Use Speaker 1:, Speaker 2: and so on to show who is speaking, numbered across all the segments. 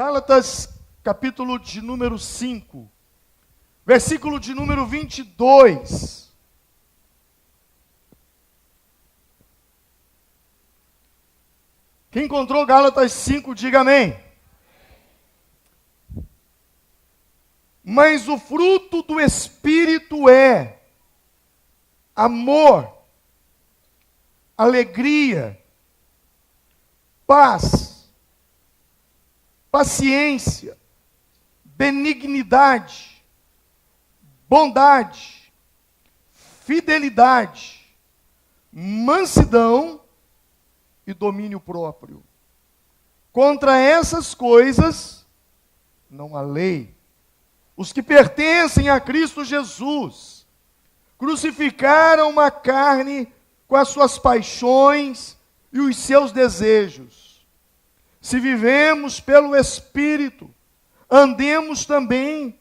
Speaker 1: Gálatas, capítulo de número 5, versículo de número 22. Quem encontrou Gálatas 5, diga amém. Mas o fruto do Espírito é amor, alegria, paz, paciência, benignidade, bondade, fidelidade, mansidão e domínio próprio. Contra essas coisas não há lei. Os que pertencem a Cristo Jesus crucificaram a carne com as suas paixões e os seus desejos. Se vivemos pelo Espírito, andemos também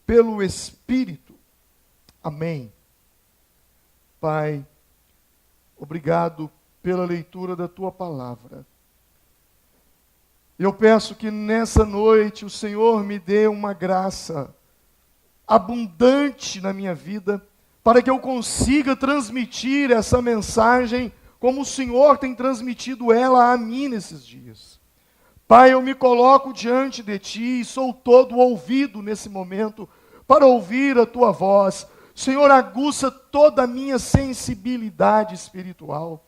Speaker 1: pelo Espírito. Amém. Pai, obrigado pela leitura da Tua palavra. Eu peço que nessa noite o Senhor me dê uma graça abundante na minha vida, para que eu consiga transmitir essa mensagem como o Senhor tem transmitido ela a mim nesses dias. Pai, eu me coloco diante de Ti e sou todo ouvido nesse momento para ouvir a Tua voz. Senhor, aguça toda a minha sensibilidade espiritual.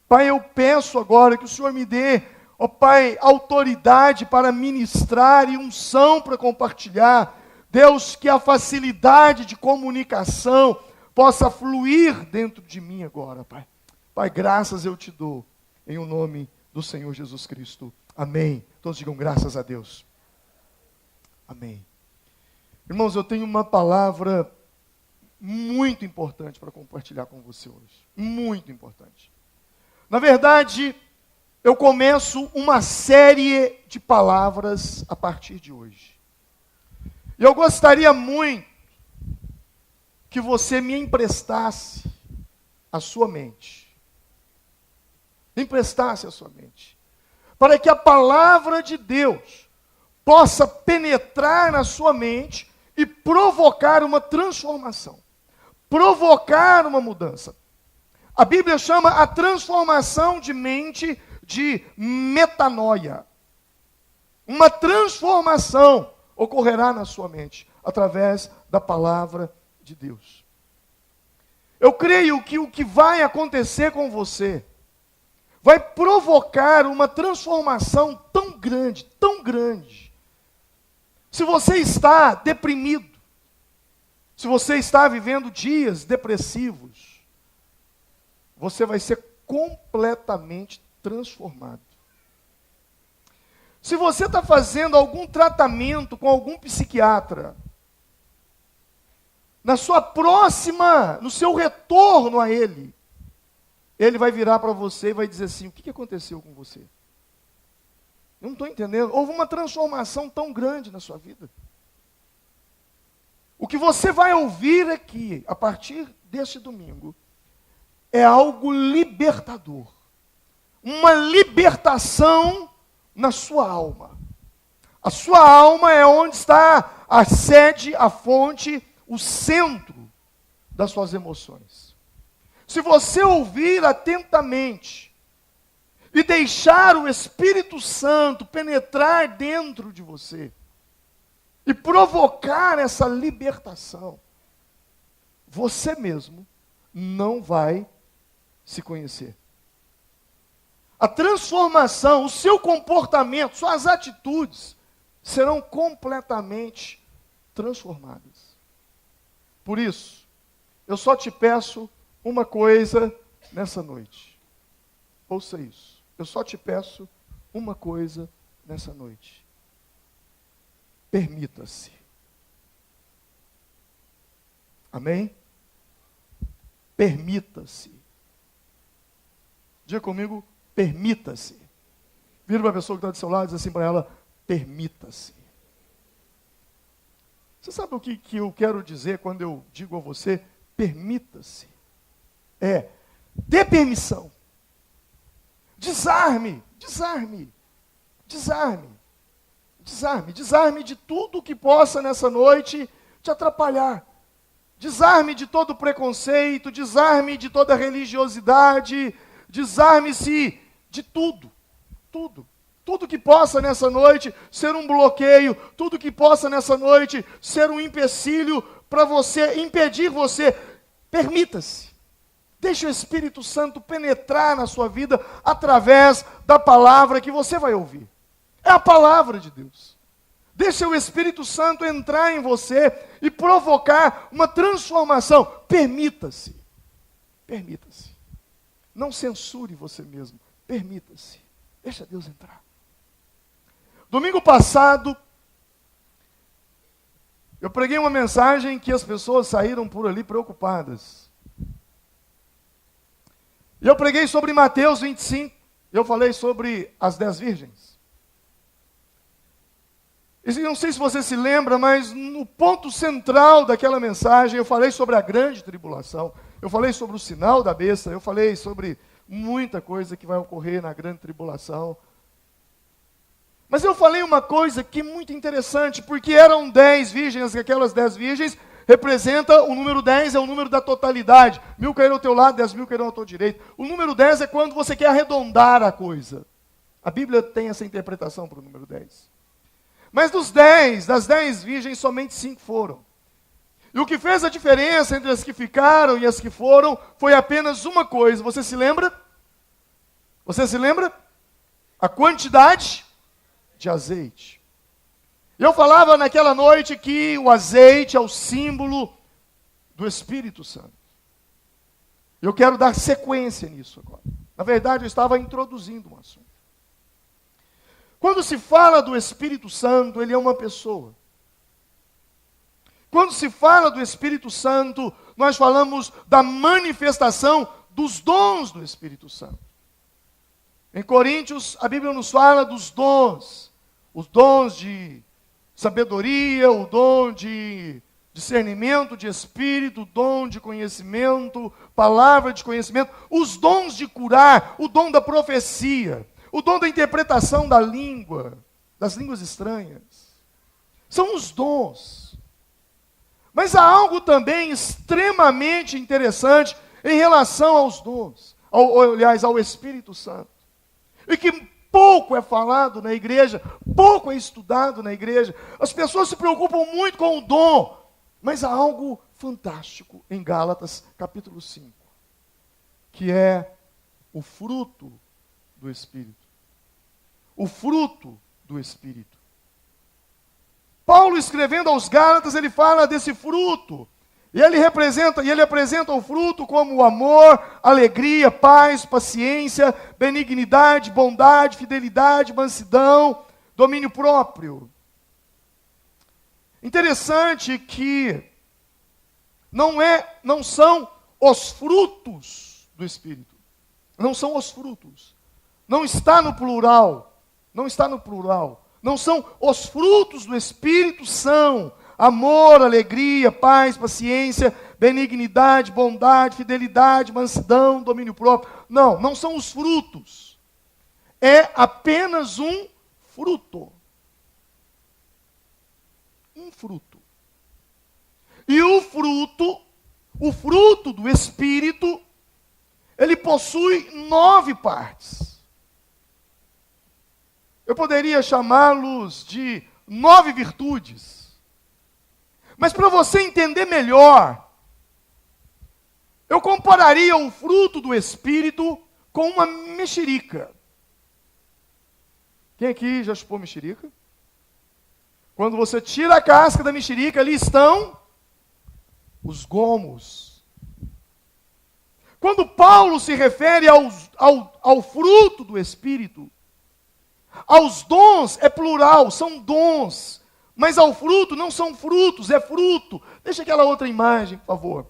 Speaker 1: Pai, eu peço agora que o Senhor me dê, ó Pai, autoridade para ministrar e unção para compartilhar. Deus, que a facilidade de comunicação possa fluir dentro de mim agora, Pai. Pai, graças eu te dou, em o nome do Senhor Jesus Cristo. Amém. Todos digam graças a Deus. Amém. Irmãos, eu tenho uma palavra muito importante para compartilhar com você hoje. Muito importante. Na verdade, eu começo uma série de palavras a partir de hoje. E eu gostaria muito que você me emprestasse a sua mente. Emprestasse a sua mente. Para que a palavra de Deus possa penetrar na sua mente e provocar uma transformação. Provocar uma mudança. A Bíblia chama a transformação de mente de metanoia. Uma transformação ocorrerá na sua mente, através da palavra de Deus. Eu creio que o que vai acontecer com você, vai provocar uma transformação tão grande, tão grande. Se você está deprimido, se você está vivendo dias depressivos, você vai ser completamente transformado. Se você está fazendo algum tratamento com algum psiquiatra, no seu retorno a ele vai virar para você e vai dizer assim: o que aconteceu com você? Eu não estou entendendo. Houve uma transformação tão grande na sua vida. O que você vai ouvir aqui, a partir deste domingo, é algo libertador. Uma libertação na sua alma. A sua alma é onde está a sede, a fonte, o centro das suas emoções. Se você ouvir atentamente e deixar o Espírito Santo penetrar dentro de você e provocar essa libertação, você mesmo não vai se conhecer. A transformação, o seu comportamento, suas atitudes serão completamente transformadas. Por isso, eu só te peço uma coisa nessa noite. Ouça isso. Eu só te peço uma coisa nessa noite. Permita-se. Amém? Permita-se. Diga comigo, permita-se. Vira para a pessoa que está do seu lado e diz assim para ela: permita-se. Você sabe o que eu quero dizer quando eu digo a você, permita-se? É, dê permissão. Desarme. Desarme. Desarme de tudo que possa nessa noite te atrapalhar. Desarme de todo preconceito, desarme de toda religiosidade, desarme-se de tudo. Tudo. Tudo que possa nessa noite ser um bloqueio, tudo que possa nessa noite ser um empecilho para você, impedir você. Permita-se. Deixe o Espírito Santo penetrar na sua vida através da palavra que você vai ouvir. É a palavra de Deus. Deixe o Espírito Santo entrar em você e provocar uma transformação. Permita-se. Permita-se. Não censure você mesmo. Permita-se. Deixa Deus entrar. Domingo passado, eu preguei uma mensagem que as pessoas saíram por ali preocupadas. E eu preguei sobre Mateus 25. Eu falei sobre as 10 virgens. E não sei se você se lembra, mas no ponto central daquela mensagem, eu falei sobre a grande tribulação. Eu falei sobre o sinal da besta. Eu falei sobre muita coisa que vai ocorrer na grande tribulação. Mas eu falei uma coisa que é muito interessante, porque eram 10 virgens, e aquelas 10 virgens representa o número 10, é o número da totalidade. 1000 caíram ao teu lado, 10.000 caíram ao teu direito. O número 10 é quando você quer arredondar a coisa. A Bíblia tem essa interpretação para o número 10. Mas das 10 virgens, somente 5 foram. E o que fez a diferença entre as que ficaram e as que foram, foi apenas uma coisa. Você se lembra? Você se lembra? A quantidade de azeite. Eu falava naquela noite que o azeite é o símbolo do Espírito Santo. Eu quero dar sequência nisso agora. Na verdade, eu estava introduzindo um assunto. Quando se fala do Espírito Santo, ele é uma pessoa. Quando se fala do Espírito Santo, nós falamos da manifestação dos dons do Espírito Santo. Em Coríntios, a Bíblia nos fala dos dons. Os dons de sabedoria, o dom de discernimento de espírito, o dom de conhecimento, palavra de conhecimento, os dons de curar, o dom da profecia, o dom da interpretação da língua, das línguas estranhas. São os dons. Mas há algo também extremamente interessante em relação aos dons, aliás, ao Espírito Santo. E que pouco é falado na igreja, pouco é estudado na igreja. As pessoas se preocupam muito com o dom, mas há algo fantástico em Gálatas capítulo 5, que é o fruto do Espírito. O fruto do Espírito. Paulo, escrevendo aos Gálatas, ele fala desse fruto. E ele apresenta o fruto como o amor, alegria, paz, paciência, benignidade, bondade, fidelidade, mansidão, domínio próprio. Interessante que não são os frutos do Espírito. Não são os frutos. Não está no plural. Não está no plural. Não são os frutos do Espírito, são amor, alegria, paz, paciência, benignidade, bondade, fidelidade, mansidão, domínio próprio. Não são os frutos. É apenas um fruto. Um fruto. E o fruto do Espírito, ele possui 9 partes. Eu poderia chamá-los de 9 virtudes. Mas para você entender melhor, eu compararia o fruto do Espírito com uma mexerica. Quem aqui já chupou mexerica? Quando você tira a casca da mexerica, ali estão os gomos. Quando Paulo se refere ao fruto do Espírito, aos dons é plural, são dons. Mas ao fruto não são frutos, é fruto. Deixa aquela outra imagem, por favor.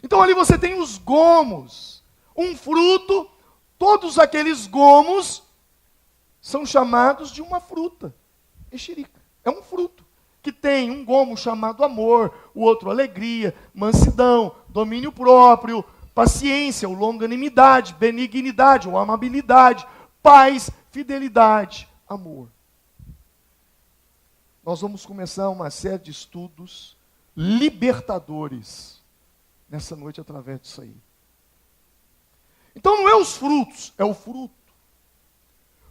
Speaker 1: Então ali você tem os gomos. Um fruto, todos aqueles gomos são chamados de uma fruta. Mexerica. É um fruto. Que tem um gomo chamado amor, o outro alegria, mansidão, domínio próprio, paciência, ou longanimidade, benignidade, ou amabilidade, paz, fidelidade, amor. nós vamos começar uma série de estudos libertadores nessa noite através disso aí. Então não é os frutos, é o fruto.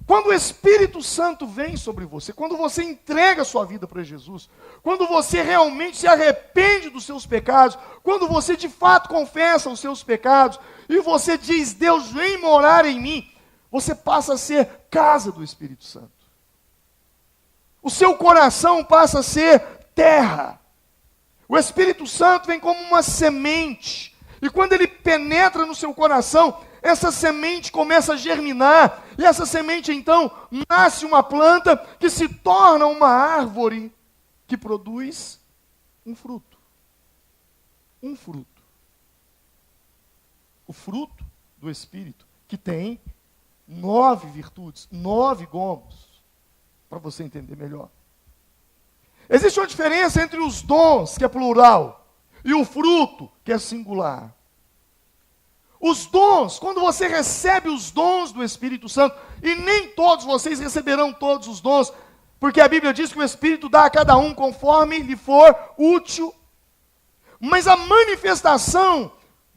Speaker 1: Quando o Espírito Santo vem sobre você, quando você entrega a sua vida para Jesus, quando você realmente se arrepende dos seus pecados, quando você de fato confessa os seus pecados, e você diz, Deus, vem morar em mim, você passa a ser casa do Espírito Santo. O seu coração passa a ser terra. O Espírito Santo vem como uma semente, e quando ele penetra no seu coração, essa semente começa a germinar, e essa semente então nasce uma planta que se torna uma árvore que produz um fruto. Um fruto. O fruto do Espírito, que tem 9 virtudes, 9 gomos, para você entender melhor. Existe uma diferença entre os dons, que é plural, e o fruto, que é singular. Os dons, quando você recebe os dons do Espírito Santo, e nem todos vocês receberão todos os dons, porque a Bíblia diz que o Espírito dá a cada um conforme lhe for útil. Mas a manifestação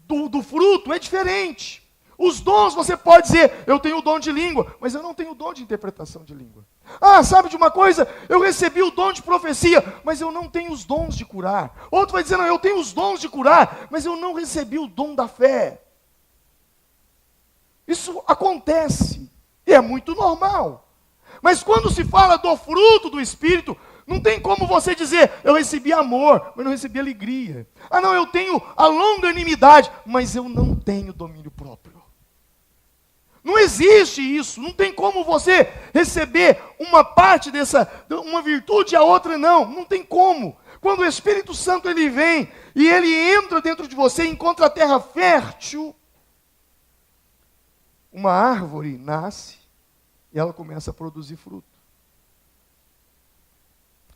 Speaker 1: do fruto é diferente. Os dons, você pode dizer, eu tenho o dom de língua, mas eu não tenho o dom de interpretação de língua. Ah, sabe de uma coisa? Eu recebi o dom de profecia, mas eu não tenho os dons de curar. Outro vai dizer, não, eu tenho os dons de curar, mas eu não recebi o dom da fé. Isso acontece, e é muito normal. Mas quando se fala do fruto do Espírito, não tem como você dizer, eu recebi amor, mas não recebi alegria. Ah não, eu tenho a longanimidade, mas eu não tenho domínio próprio. Não existe isso, não tem como você receber uma parte dessa, uma virtude e a outra não tem como. Quando o Espírito Santo ele vem, e ele entra dentro de você e encontra a terra fértil, uma árvore nasce e ela começa a produzir fruto.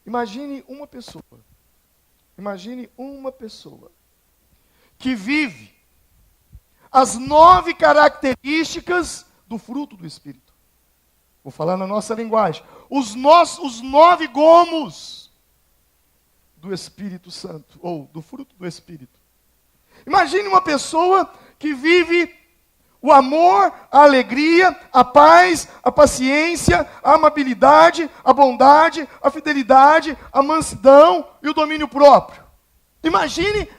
Speaker 1: Imagine uma pessoa que vive as 9 características do fruto do Espírito. Vou falar na nossa linguagem. Os 9 gomos do Espírito Santo, ou do fruto do Espírito. Imagine uma pessoa que vive o amor, a alegria, a paz, a paciência, a amabilidade, a bondade, a fidelidade, a mansidão e o domínio próprio. Imagine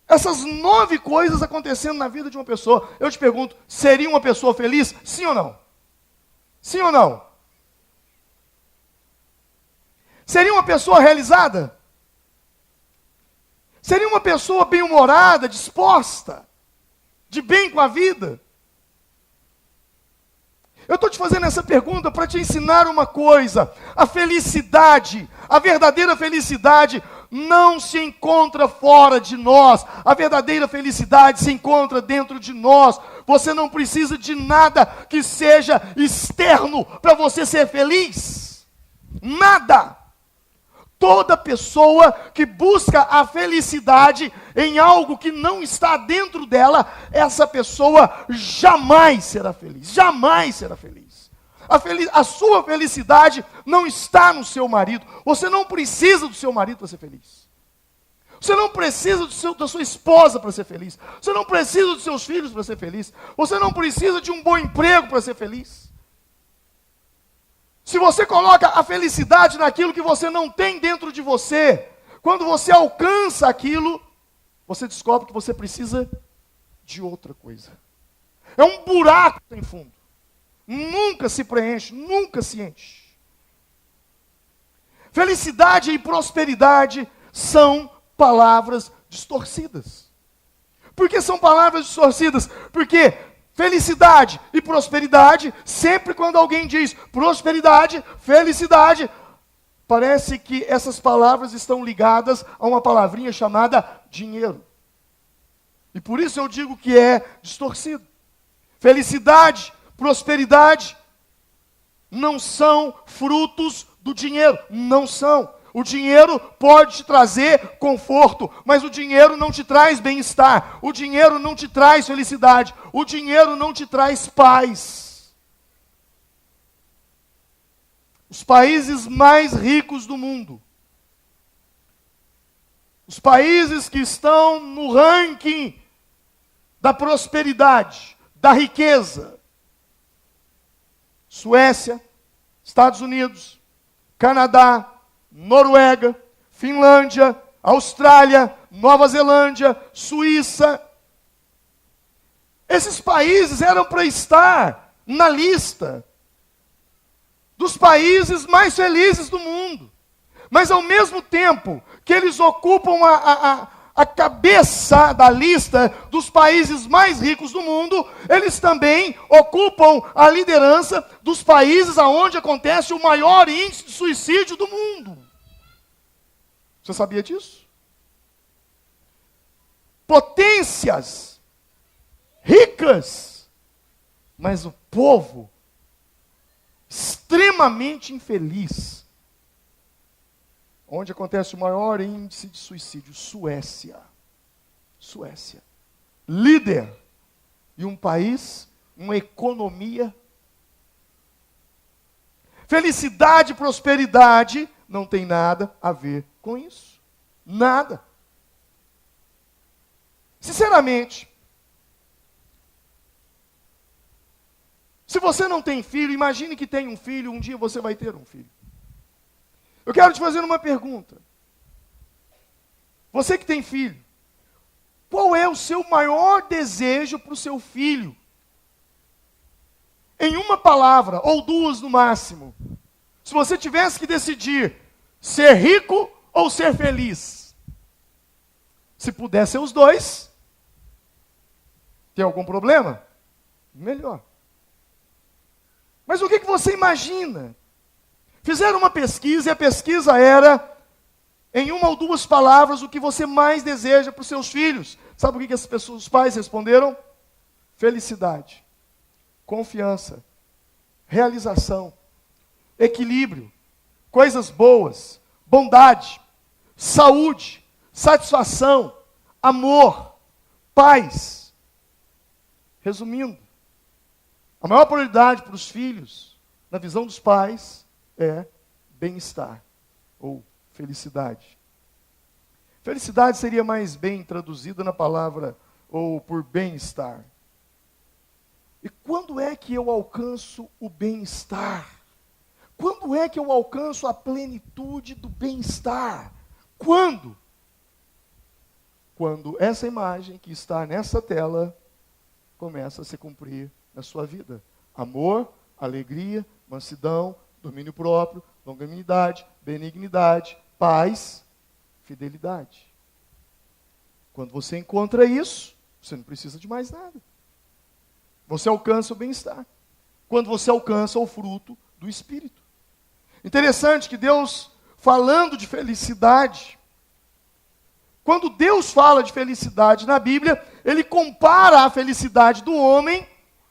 Speaker 1: essas 9 coisas acontecendo na vida de uma pessoa. Eu te pergunto, seria uma pessoa feliz? Sim ou não? Sim ou não? Seria uma pessoa realizada? Seria uma pessoa bem-humorada, disposta, de bem com a vida? Eu estou te fazendo essa pergunta para te ensinar uma coisa. A felicidade, a verdadeira felicidade, não se encontra fora de nós. A verdadeira felicidade se encontra dentro de nós. Você não precisa de nada que seja externo para você ser feliz. Nada. Toda pessoa que busca a felicidade em algo que não está dentro dela, essa pessoa jamais será feliz. Jamais será feliz. A sua felicidade não está no seu marido. Você não precisa do seu marido para ser feliz. Você não precisa da sua esposa para ser feliz. Você não precisa dos seus filhos para ser feliz. Você não precisa de um bom emprego para ser feliz. Se você coloca a felicidade naquilo que você não tem dentro de você, quando você alcança aquilo, você descobre que você precisa de outra coisa. É um buraco sem fundo. Nunca se preenche, nunca se enche. Felicidade e prosperidade são palavras distorcidas. Por que são palavras distorcidas? Porque felicidade e prosperidade, sempre quando alguém diz prosperidade, felicidade, parece que essas palavras estão ligadas a uma palavrinha chamada dinheiro. E por isso eu digo que é distorcido. Felicidade, prosperidade, não são frutos do dinheiro, não são. O dinheiro pode te trazer conforto, mas o dinheiro não te traz bem-estar. O dinheiro não te traz felicidade. O dinheiro não te traz paz. os países mais ricos do mundo, os países que estão no ranking da prosperidade, da riqueza: Suécia, Estados Unidos, Canadá, Noruega, Finlândia, Austrália, Nova Zelândia, Suíça. Esses países eram para estar na lista dos países mais felizes do mundo. Mas ao mesmo tempo que eles ocupam a cabeça da lista dos países mais ricos do mundo, eles também ocupam a liderança dos países onde acontece o maior índice de suicídio do mundo. Você sabia disso? Potências ricas, mas o povo extremamente infeliz. Onde acontece o maior índice de suicídio? Suécia. Suécia. Líder de um país, uma economia. Felicidade e prosperidade não tem nada a ver com isso. Nada. Sinceramente, se você não tem filho, imagine que tem um filho, um dia você vai ter um filho. Eu quero te fazer uma pergunta. Você que tem filho, qual é o seu maior desejo para o seu filho? Em uma palavra, ou duas no máximo. Se você tivesse que decidir ser rico ou ser feliz. Se puder ser os dois, tem algum problema? Melhor. Mas o que você imagina? Fizeram uma pesquisa e a pesquisa era, em uma ou duas palavras, o que você mais deseja para os seus filhos. Sabe o que as pessoas, os pais responderam? Felicidade, confiança, realização, equilíbrio, coisas boas, bondade, saúde, satisfação, amor, paz. Resumindo, a maior prioridade para os filhos, na visão dos pais, é bem-estar ou felicidade. Felicidade seria mais bem traduzida na palavra ou por bem-estar. E quando é que eu alcanço o bem-estar? Quando é que eu alcanço a plenitude do bem-estar? Quando? Quando essa imagem que está nessa tela começa a se cumprir na sua vida. Amor, alegria, mansidão, domínio próprio, longanimidade, benignidade, paz, fidelidade. Quando você encontra isso, você não precisa de mais nada. Você alcança o bem-estar. Quando você alcança o fruto do Espírito. Interessante que Deus, falando de felicidade, quando Deus fala de felicidade na Bíblia, Ele compara a felicidade do homem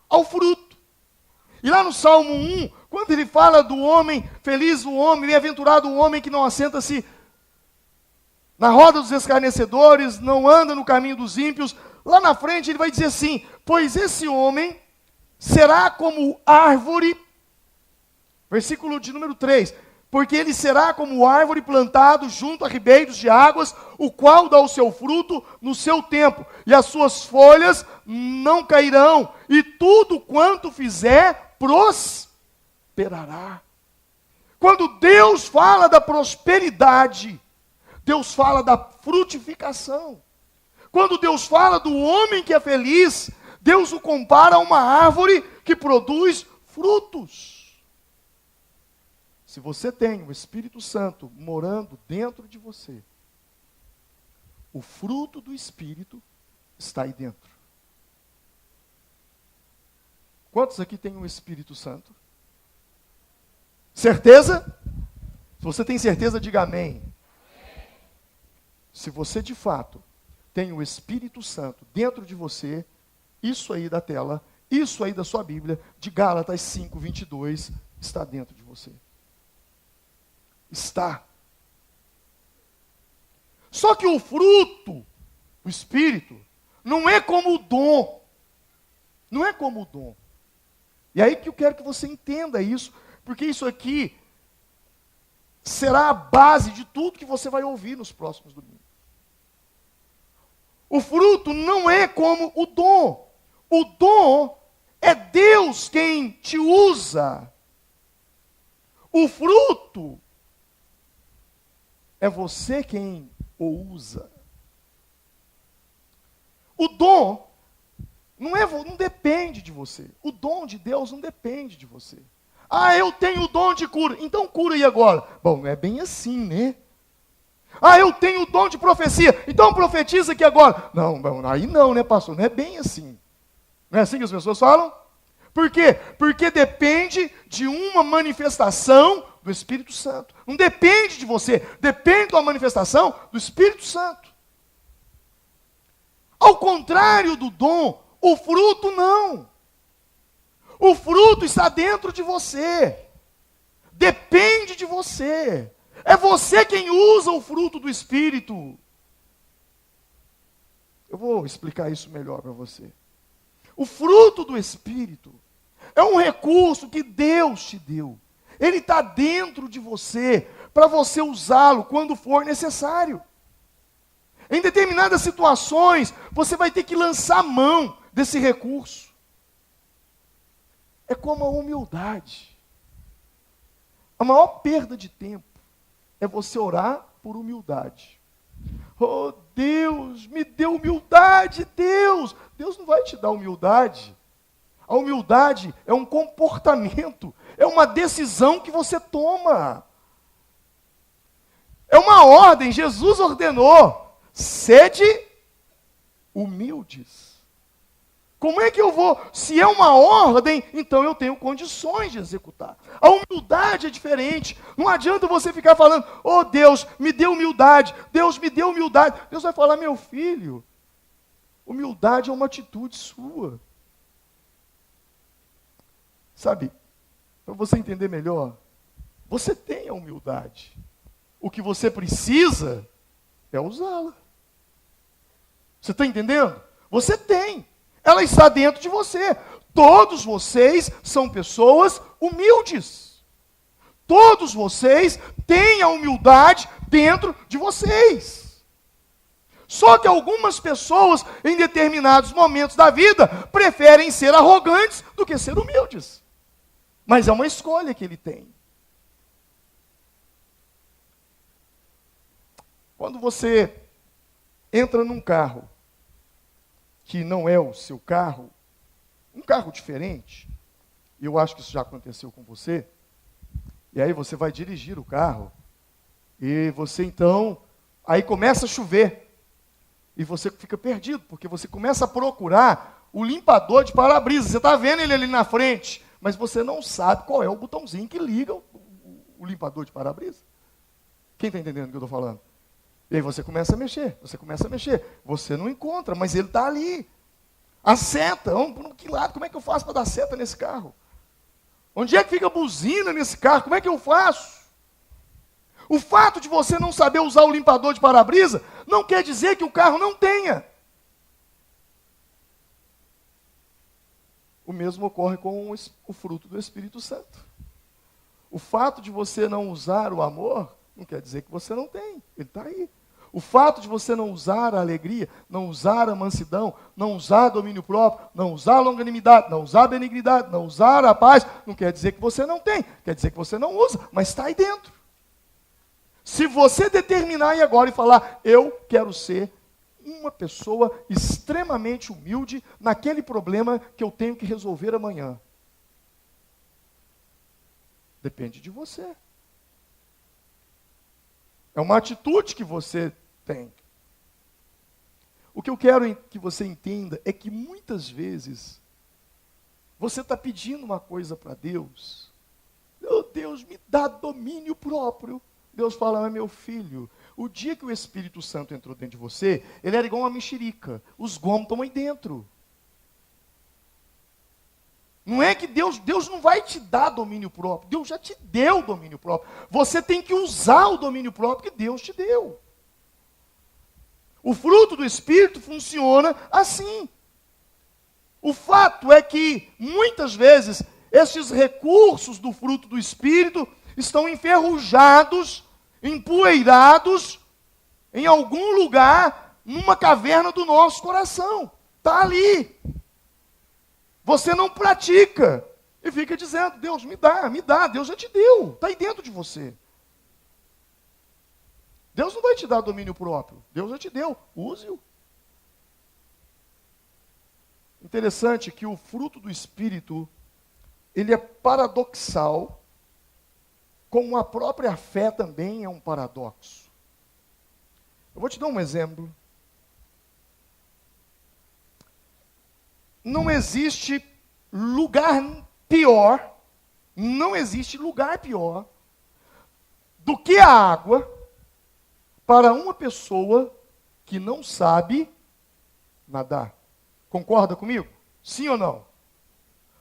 Speaker 1: ao fruto. E lá no Salmo 1, quando ele fala do homem, feliz o homem, bem-aventurado o homem que não assenta-se na roda dos escarnecedores, não anda no caminho dos ímpios, lá na frente ele vai dizer assim: pois esse homem será como árvore, versículo de número 3, porque ele será como árvore plantado junto a ribeiros de águas, o qual dá o seu fruto no seu tempo, e as suas folhas não cairão, e tudo quanto fizer, prosperará. Quando Deus fala da prosperidade, Deus fala da frutificação. Quando Deus fala do homem que é feliz, Deus o compara a uma árvore que produz frutos. Se você tem o Espírito Santo morando dentro de você, o fruto do Espírito está aí dentro. Quantos aqui têm o Espírito Santo? Certeza? Se você tem certeza, diga amém. Se você de fato tem o Espírito Santo dentro de você, isso aí da tela, isso aí da sua Bíblia, de Gálatas 5:22, está dentro de você. Está. Só que o fruto, o Espírito, não é como o dom. Não é como o dom. E aí que eu quero que você entenda isso, porque isso aqui será a base de tudo que você vai ouvir nos próximos domingos. O fruto não é como o dom. O dom é Deus quem te usa. O fruto é você quem o usa. O dom não depende de você. O dom de Deus não depende de você. Ah, eu tenho o dom de cura. Então cura aí agora. Bom, não é bem assim, né? Ah, eu tenho o dom de profecia. Então profetiza aqui agora. Não, aí não, né, pastor? Não é bem assim. Não é assim que as pessoas falam? Por quê? Porque depende de uma manifestação do Espírito Santo. Não depende de você, depende da manifestação do Espírito Santo. Ao contrário do dom, o fruto não. O fruto está dentro de você. Depende de você. É você quem usa o fruto do Espírito. Eu vou explicar isso melhor para você. O fruto do Espírito é um recurso que Deus te deu. Ele está dentro de você, para você usá-lo quando for necessário. Em determinadas situações, você vai ter que lançar mão desse recurso. É como a humildade. A maior perda de tempo é você orar por humildade. Oh, Deus, me dê humildade, Deus. Deus não vai te dar humildade. A humildade é um comportamento, é uma decisão que você toma. É uma ordem, Jesus ordenou, sede humildes. Como é que eu vou? Se é uma ordem, então eu tenho condições de executar. A humildade é diferente. Não adianta você ficar falando, oh Deus, me dê humildade, Deus me dê humildade. Deus vai falar, meu filho, humildade é uma atitude sua. Sabe, para você entender melhor, você tem a humildade. O que você precisa é usá-la. Você está entendendo? Você tem. Ela está dentro de você. Todos vocês são pessoas humildes. Todos vocês têm a humildade dentro de vocês. Só que algumas pessoas, em determinados momentos da vida, preferem ser arrogantes do que ser humildes. Mas é uma escolha que ele tem. Quando você entra num carro que não é o seu carro, um carro diferente, e eu acho que isso já aconteceu com você, e aí você vai dirigir o carro, e você então, aí começa a chover, e você fica perdido, porque você começa a procurar o limpador de para-brisa, você está vendo ele ali na frente, mas você não sabe qual é o botãozinho que liga o limpador de para-brisa. Quem está entendendo o que eu estou falando? E aí você começa a mexer, você não encontra, mas ele está ali. A seta, que lado, como é que eu faço para dar seta nesse carro? Onde é que fica a buzina nesse carro? Como é que eu faço? O fato de você não saber usar o limpador de para-brisa não quer dizer que o carro não tenha. O mesmo ocorre com o fruto do Espírito Santo. O fato de você não usar o amor não quer dizer que você não tem. Ele está aí. O fato de você não usar a alegria, não usar a mansidão, não usar domínio próprio, não usar a longanimidade, não usar a benignidade, não usar a paz, não quer dizer que você não tem. Quer dizer que você não usa, mas está aí dentro. Se você determinar aí agora e falar, eu quero ser uma pessoa extremamente humilde naquele problema que eu tenho que resolver amanhã. Depende de você. É uma atitude que você tem. O que eu quero que você entenda é que muitas vezes você está pedindo uma coisa para Deus. Oh, Deus, me dá domínio próprio. Deus fala, mas meu filho, o dia que o Espírito Santo entrou dentro de você, ele era igual uma mexerica. Os gomos estão aí dentro. Não é que Deus não vai te dar domínio próprio. Deus já te deu domínio próprio. Você tem que usar o domínio próprio que Deus te deu. O fruto do Espírito funciona assim. O fato é que, muitas vezes, esses recursos do fruto do Espírito estão enferrujados, empoeirados, em algum lugar, numa caverna do nosso coração. Está ali. Você não pratica. E fica dizendo, Deus, me dá. Deus já te deu. Está aí dentro de você. Deus não vai te dar domínio próprio. Deus já te deu. Use-o. Interessante que o fruto do Espírito, ele é paradoxal, como a própria fé também é um paradoxo. Eu vou te dar um exemplo. Não existe lugar pior do que a água para uma pessoa que não sabe nadar. Concorda comigo? Sim ou não?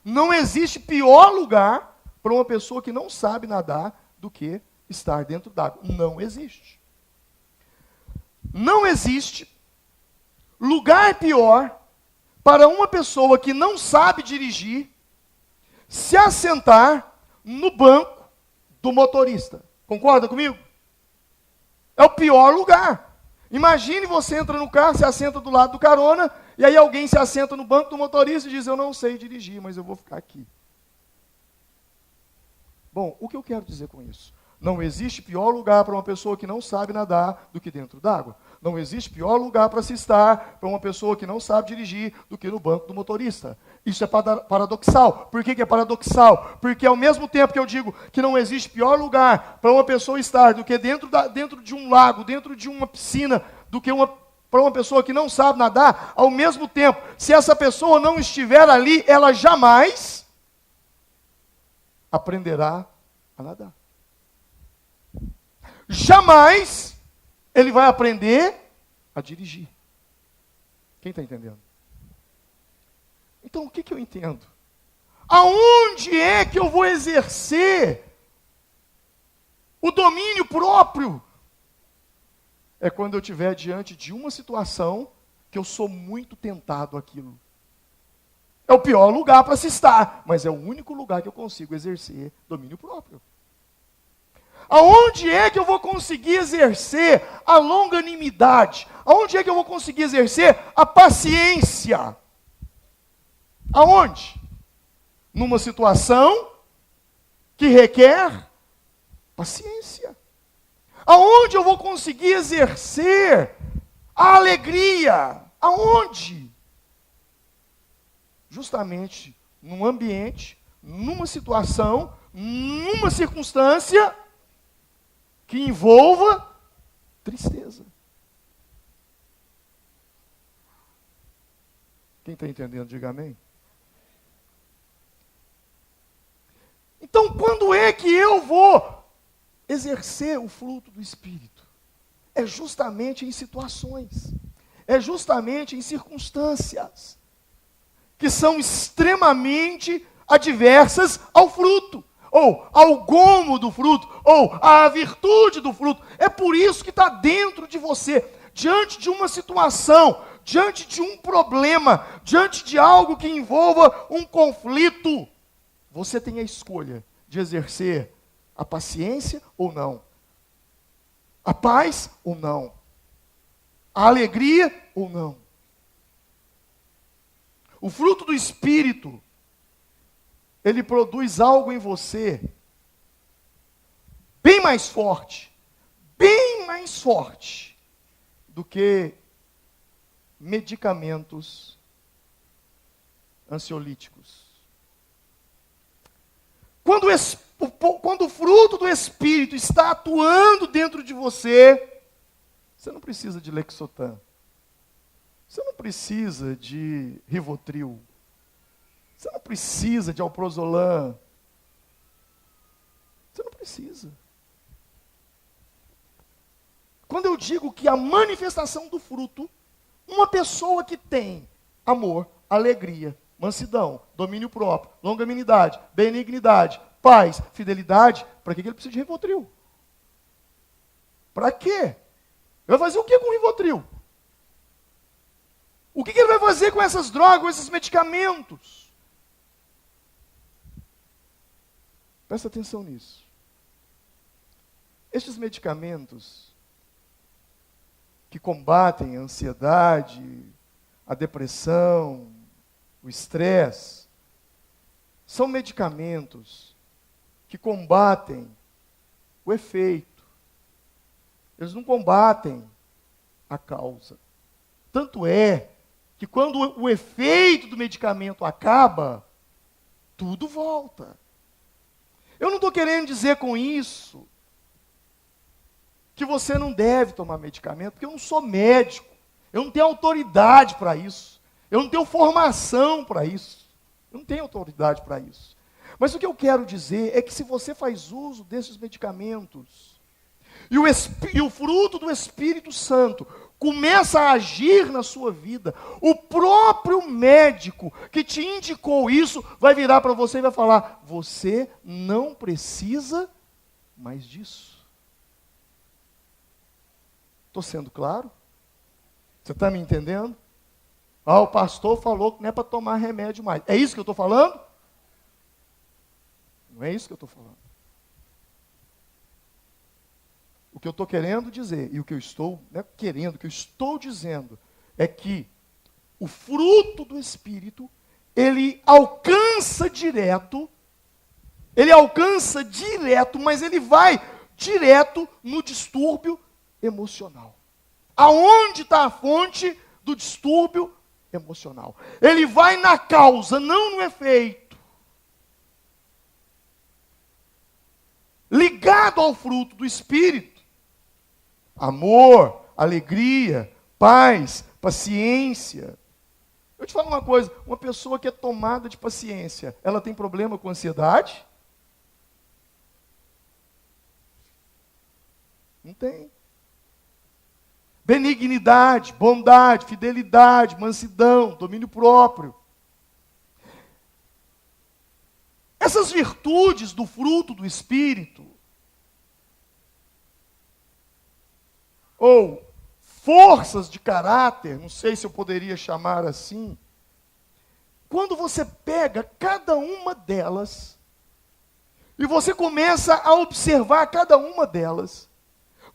Speaker 1: Não existe pior lugar para uma pessoa que não sabe nadar do que estar dentro d'água. Não existe. Não existe lugar pior para uma pessoa que não sabe dirigir se assentar no banco do motorista. Concorda comigo? É o pior lugar. Imagine você entra no carro, se assenta do lado do carona, e aí alguém se assenta no banco do motorista e diz, eu não sei dirigir, mas eu vou ficar aqui. Bom, o que eu quero dizer com isso? Não existe pior lugar para uma pessoa que não sabe nadar do que dentro d'água. Não existe pior lugar para se estar para uma pessoa que não sabe dirigir do que no banco do motorista. Isso é paradoxal. Por que é paradoxal? Porque ao mesmo tempo que eu digo que não existe pior lugar para uma pessoa estar do que dentro de um lago, dentro de uma piscina, do que para uma pessoa que não sabe nadar, ao mesmo tempo, se essa pessoa não estiver ali, ela jamais aprenderá a nadar. Jamais ele vai aprender a dirigir. Quem está entendendo? Então, o que eu entendo? Aonde é que eu vou exercer o domínio próprio? É quando eu estiver diante de uma situação que eu sou muito tentado àquilo. É o pior lugar para se estar, mas é o único lugar que eu consigo exercer domínio próprio. Aonde é que eu vou conseguir exercer a longanimidade? Aonde é que eu vou conseguir exercer a paciência? Aonde? Numa situação que requer paciência. Aonde eu vou conseguir exercer a alegria? Aonde? Justamente num ambiente, numa situação, numa circunstância que envolva tristeza. Quem está entendendo, diga amém. Então, quando é que eu vou exercer o fruto do Espírito? É justamente em situações, é justamente em circunstâncias que são extremamente adversas ao fruto, ou ao gomo do fruto, ou à virtude do fruto. É por isso que está dentro de você, diante de uma situação, diante de um problema, diante de algo que envolva um conflito, você tem a escolha de exercer a paciência ou não, a paz ou não, a alegria ou não. O fruto do Espírito, ele produz algo em você bem mais forte do que medicamentos ansiolíticos. Quando o fruto do Espírito está atuando dentro de você, você não precisa de Lexotan. Você não precisa de Rivotril. Você não precisa de Alprazolam. Você não precisa. Quando eu digo que a manifestação do fruto, uma pessoa que tem amor, alegria, mansidão, domínio próprio, longanimidade, benignidade, paz, fidelidade, para que ele precisa de Rivotril? Para quê? Vai fazer o que com o Rivotril? O que ele vai fazer com essas drogas, com esses medicamentos? Presta atenção nisso. Estes medicamentos que combatem a ansiedade, a depressão, o estresse, são medicamentos que combatem o efeito. Eles não combatem a causa. Tanto é que quando o efeito do medicamento acaba, tudo volta. Eu não estou querendo dizer com isso que você não deve tomar medicamento, porque eu não sou médico, eu não tenho autoridade para isso, eu não tenho formação para isso, eu não tenho autoridade para isso. Mas o que eu quero dizer é que se você faz uso desses medicamentos, e o fruto do Espírito Santo começa a agir na sua vida, o próprio médico que te indicou isso vai virar para você e vai falar: você não precisa mais disso. Estou sendo claro? Você está me entendendo? O pastor falou que não é para tomar remédio mais. É isso que eu estou falando? Não é isso que eu estou falando. O que eu estou querendo dizer, e o que eu estou, não é querendo, o que eu estou dizendo, é que o fruto do Espírito, ele alcança direto, mas ele vai direto no distúrbio emocional. Aonde está a fonte do distúrbio emocional? Ele vai na causa, não no efeito. Ligado ao fruto do Espírito. Amor, alegria, paz, paciência. Eu te falo uma coisa, uma pessoa que é tomada de paciência, ela tem problema com ansiedade? Não tem. Benignidade, bondade, fidelidade, mansidão, domínio próprio. Essas virtudes do fruto do Espírito, ou forças de caráter, não sei se eu poderia chamar assim, quando você pega cada uma delas, e você começa a observar cada uma delas,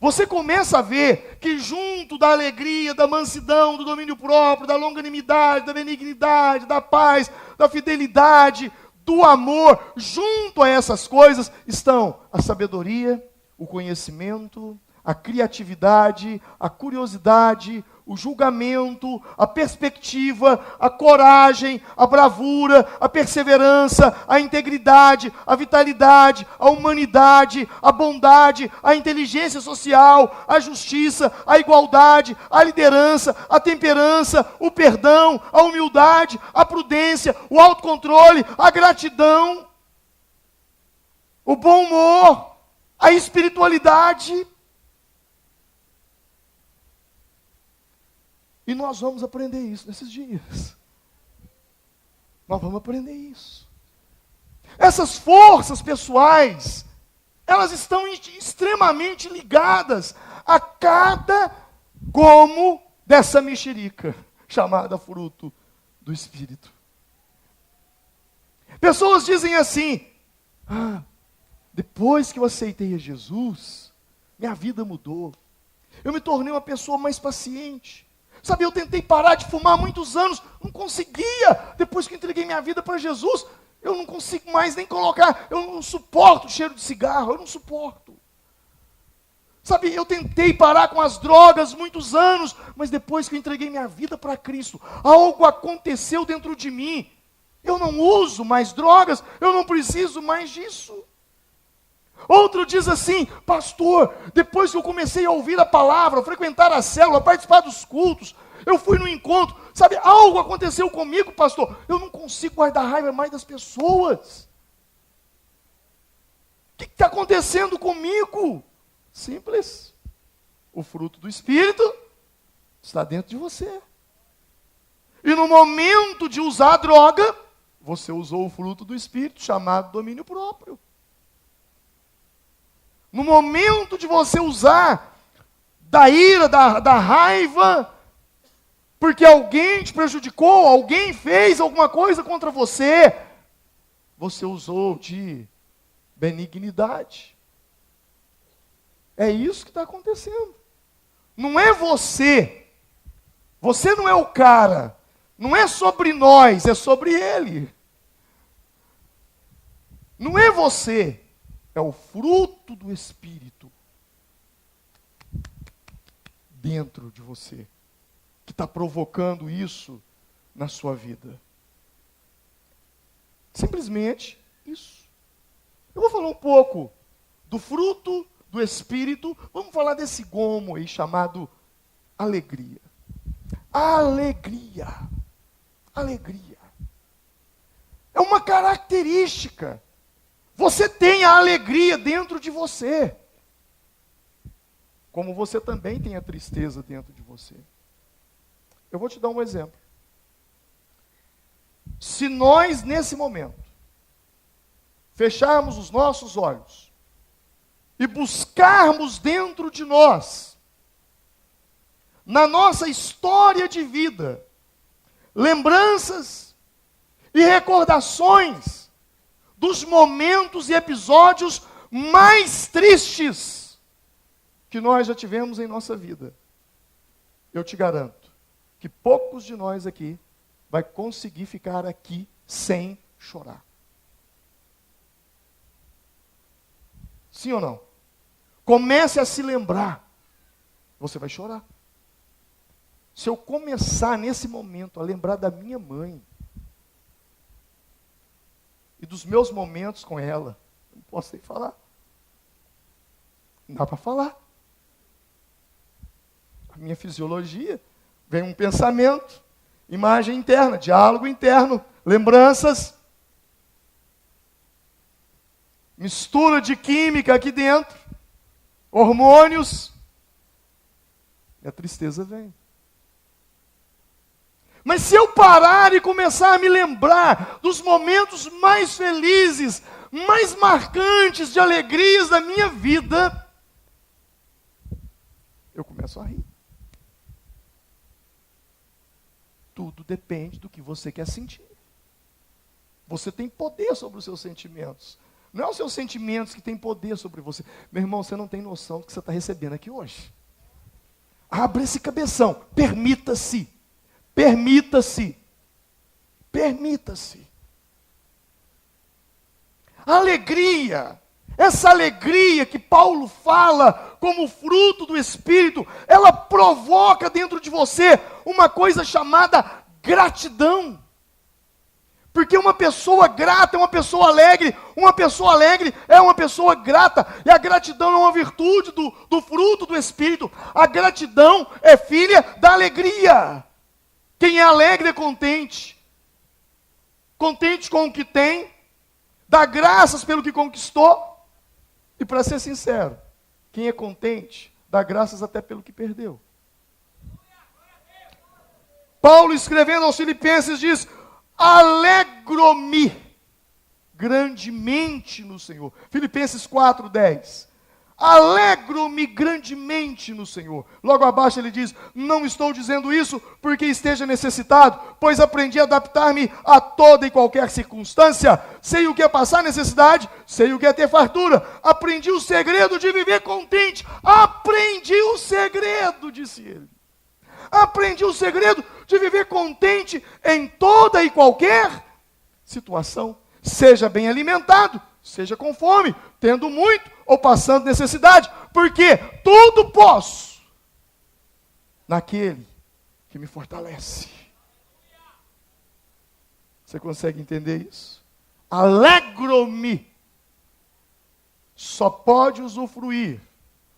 Speaker 1: você começa a ver que junto da alegria, da mansidão, do domínio próprio, da longanimidade, da benignidade, da paz, da fidelidade, do amor, junto a essas coisas estão a sabedoria, o conhecimento, a criatividade, a curiosidade, o julgamento, a perspectiva, a coragem, a bravura, a perseverança, a integridade, a vitalidade, a humanidade, a bondade, a inteligência social, a justiça, a igualdade, a liderança, a temperança, o perdão, a humildade, a prudência, o autocontrole, a gratidão, o bom humor, a espiritualidade. E nós vamos aprender isso nesses dias. Nós vamos aprender isso. Essas forças pessoais, elas estão extremamente ligadas a cada gomo dessa mexerica, chamada fruto do Espírito. Pessoas dizem assim: depois que eu aceitei a Jesus, minha vida mudou. Eu me tornei uma pessoa mais paciente. Sabe, eu tentei parar de fumar há muitos anos, não conseguia. Depois que eu entreguei minha vida para Jesus, eu não consigo mais nem colocar, eu não suporto o cheiro de cigarro, eu não suporto. Sabe, eu tentei parar com as drogas muitos anos, mas depois que eu entreguei minha vida para Cristo, algo aconteceu dentro de mim. Eu não uso mais drogas, eu não preciso mais disso. Outro diz assim: pastor, depois que eu comecei a ouvir a palavra, a frequentar a célula, a participar dos cultos, eu fui no encontro, sabe, algo aconteceu comigo, pastor, eu não consigo guardar raiva mais das pessoas. O que está acontecendo comigo? Simples. O fruto do Espírito está dentro de você. E no momento de usar a droga, você usou o fruto do Espírito, chamado domínio próprio. No momento de você usar da ira, da raiva, porque alguém te prejudicou, alguém fez alguma coisa contra você, você usou de benignidade. É isso que está acontecendo. Não é você. Você não é o cara. Não é sobre nós, é sobre ele. Não é você. É o fruto do Espírito dentro de você que está provocando isso na sua vida. Simplesmente isso. Eu vou falar um pouco do fruto do Espírito. Vamos falar desse gomo aí chamado alegria. Alegria. Alegria. É uma característica. Você tem a alegria dentro de você. Como você também tem a tristeza dentro de você. Eu vou te dar um exemplo. Se nós, nesse momento, fecharmos os nossos olhos e buscarmos dentro de nós, na nossa história de vida, lembranças e recordações dos momentos e episódios mais tristes que nós já tivemos em nossa vida, eu te garanto que poucos de nós aqui vai conseguir ficar aqui sem chorar. Sim ou não? Comece a se lembrar. Você vai chorar. Se eu começar nesse momento a lembrar da minha mãe e dos meus momentos com ela, não posso nem falar. Não dá para falar. A minha fisiologia, vem um pensamento, imagem interna, diálogo interno, lembranças, mistura de química aqui dentro, hormônios, e a tristeza vem. Mas se eu parar e começar a me lembrar dos momentos mais felizes, mais marcantes de alegrias da minha vida, eu começo a rir. Tudo depende do que você quer sentir. Você tem poder sobre os seus sentimentos. Não é os seus sentimentos que têm poder sobre você. Meu irmão, você não tem noção do que você está recebendo aqui hoje. Abra esse cabeção. Permita-se. Permita-se. Permita-se. Alegria. Essa alegria que Paulo fala como fruto do Espírito, ela provoca dentro de você uma coisa chamada gratidão. Porque uma pessoa grata é uma pessoa alegre é uma pessoa grata, e a gratidão é uma virtude do fruto do Espírito. A gratidão é filha da alegria. Quem é alegre é contente. Contente com o que tem, dá graças pelo que conquistou. E para ser sincero, quem é contente, dá graças até pelo que perdeu. Paulo, escrevendo aos Filipenses, diz: alegro-me grandemente no Senhor. Filipenses 4:10. Alegro-me grandemente no Senhor. Logo abaixo ele diz: não estou dizendo isso porque esteja necessitado, pois aprendi a adaptar-me a toda e qualquer circunstância. Sei o que é passar necessidade, sei o que é ter fartura. Aprendi o segredo de viver contente. Aprendi o segredo, disse ele. Aprendi o segredo de viver contente em toda e qualquer situação. Seja bem alimentado, seja com fome, tendo muito ou passando necessidade, porque tudo posso naquele que me fortalece. Você consegue entender isso? Alegro-me. Só pode usufruir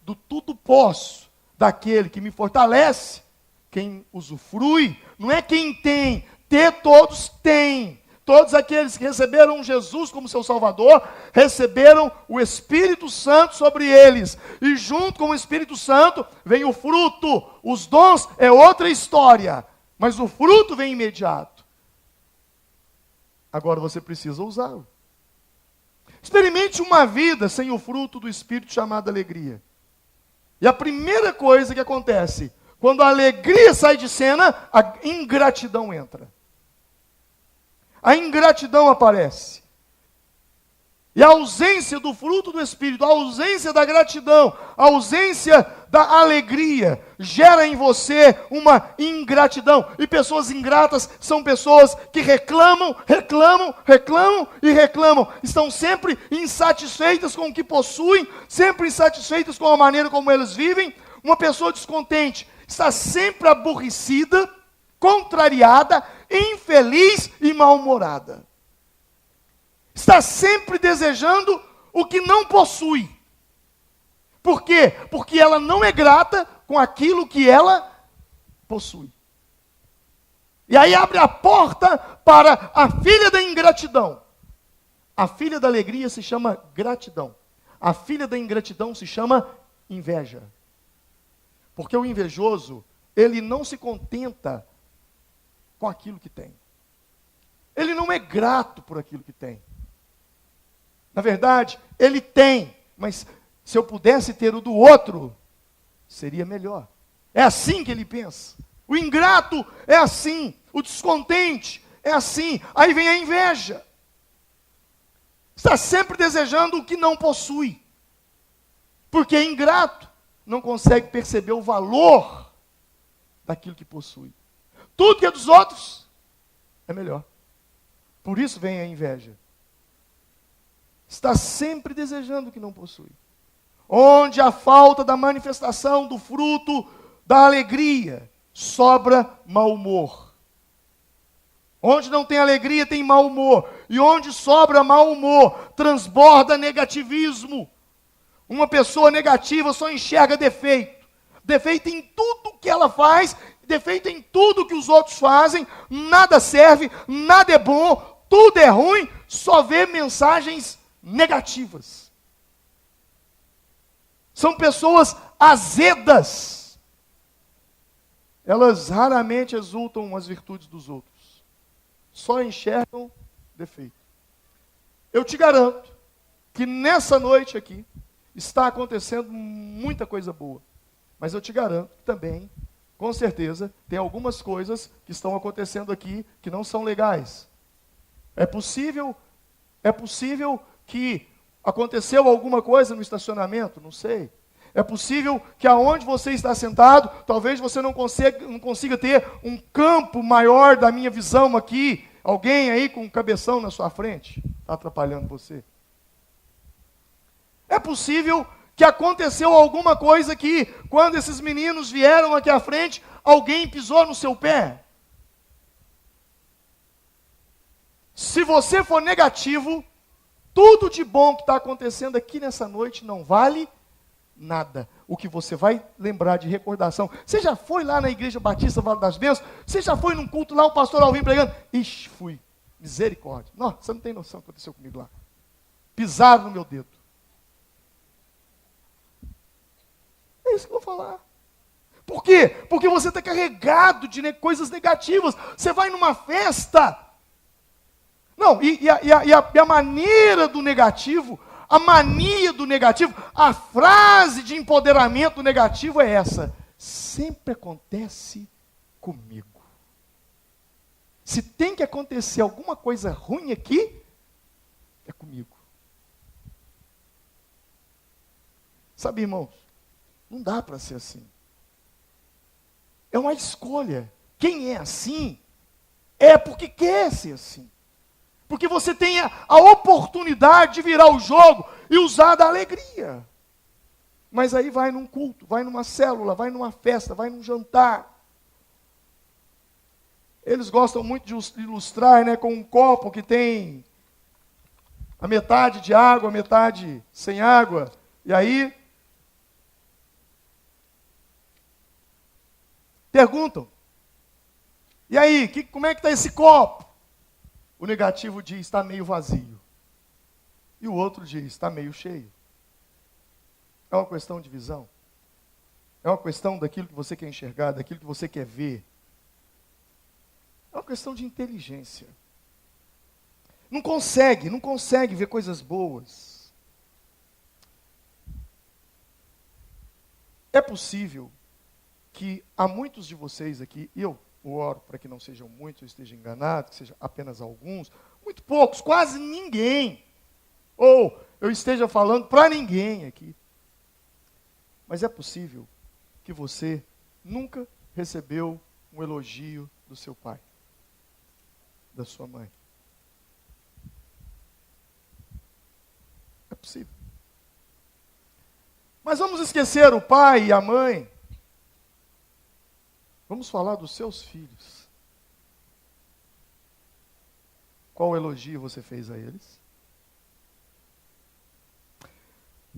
Speaker 1: do tudo posso daquele que me fortalece quem usufrui. Não é quem tem. Ter todos têm. Todos aqueles que receberam Jesus como seu Salvador, receberam o Espírito Santo sobre eles. E junto com o Espírito Santo vem o fruto. Os dons é outra história, mas o fruto vem imediato. Agora você precisa usá-lo. Experimente uma vida sem o fruto do Espírito chamado alegria. E a primeira coisa que acontece, quando a alegria sai de cena, a ingratidão entra. A ingratidão aparece. E a ausência do fruto do Espírito, a ausência da gratidão, a ausência da alegria, gera em você uma ingratidão. E pessoas ingratas são pessoas que reclamam, reclamam, reclamam e reclamam. Estão sempre insatisfeitas com o que possuem, sempre insatisfeitas com a maneira como eles vivem. Uma pessoa descontente está sempre aborrecida, contrariada, infeliz e mal-humorada. Está sempre desejando o que não possui. Por quê? Porque ela não é grata com aquilo que ela possui. E aí abre a porta para a filha da ingratidão. A filha da alegria se chama gratidão. A filha da ingratidão se chama inveja. Porque o invejoso, ele não se contenta com aquilo que tem. Ele não é grato por aquilo que tem. Na verdade, ele tem, mas se eu pudesse ter o do outro, seria melhor. É assim que ele pensa. O ingrato é assim, o descontente é assim. Aí vem a inveja. Está sempre desejando o que não possui. Porque é ingrato, não consegue perceber o valor daquilo que possui. Tudo que é dos outros é melhor. Por isso vem a inveja. Está sempre desejando o que não possui. Onde a falta da manifestação do fruto da alegria, sobra mau humor. Onde não tem alegria, tem mau humor. E onde sobra mau humor, transborda negativismo. Uma pessoa negativa só enxerga defeito. Defeito em tudo que ela faz, defeito em tudo que os outros fazem. Nada serve, nada é bom, tudo é ruim, só vê mensagens negativas. São pessoas azedas. Elas raramente exultam as virtudes dos outros. Só enxergam defeito. Eu te garanto que nessa noite aqui está acontecendo muita coisa boa. Mas eu te garanto que também, com certeza, tem algumas coisas que estão acontecendo aqui que não são legais. É possível que aconteceu alguma coisa no estacionamento, não sei. É possível que aonde você está sentado, talvez você não consiga ter um campo maior da minha visão aqui. Alguém aí com um cabeção na sua frente está atrapalhando você. É possível que aconteceu alguma coisa que, quando esses meninos vieram aqui à frente, alguém pisou no seu pé. Se você for negativo, tudo de bom que está acontecendo aqui nessa noite não vale nada. O que você vai lembrar de recordação. Você já foi lá na Igreja Batista Vale das Bênçãos? Você já foi num culto lá, o pastor Alvim pregando? Ixi, fui. Misericórdia. Não, você não tem noção do que aconteceu comigo lá. Pisaram no meu dedo. É isso que eu vou falar. Por quê? Porque você está carregado de coisas negativas. Você vai numa festa. Não, e a maneira do negativo, a mania do negativo, a frase de empoderamento negativo é essa: sempre acontece comigo. Se tem que acontecer alguma coisa ruim aqui, é comigo. Sabe, irmãos, não dá para ser assim. É uma escolha. Quem é assim, é porque quer ser assim. Porque você tem a oportunidade de virar o jogo e usar da alegria. Mas aí vai num culto, vai numa célula, vai numa festa, vai num jantar. Eles gostam muito de ilustrar, né, com um copo que tem a metade de água, a metade sem água. E aí perguntam: e aí, como é que está esse copo? O negativo diz: está meio vazio. E o outro diz: está meio cheio. É uma questão de visão. É uma questão daquilo que você quer enxergar, daquilo que você quer ver. É uma questão de inteligência. Não consegue ver coisas boas. É possível que há muitos de vocês aqui, e eu oro para que não sejam muitos, eu esteja enganado, que sejam apenas alguns, muito poucos, quase ninguém, ou eu esteja falando para ninguém aqui. Mas é possível que você nunca recebeu um elogio do seu pai, da sua mãe. É possível. Mas vamos esquecer o pai e a mãe. Vamos falar dos seus filhos. Qual elogio você fez a eles?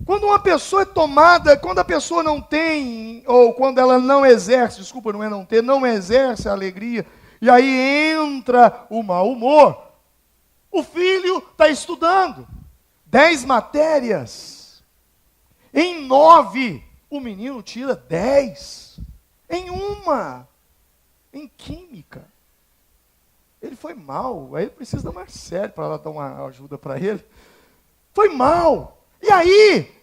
Speaker 1: Quando uma pessoa é tomada, quando a pessoa não tem, ou quando ela não exerce, desculpa, não é não ter, não exerce a alegria, e aí entra o mau humor, o filho está estudando 10 matérias, em 9, o menino tira 10, em uma, em química. Ele foi mal, aí ele precisa da Marcele para ela dar uma ajuda para ele. Foi mal. E aí,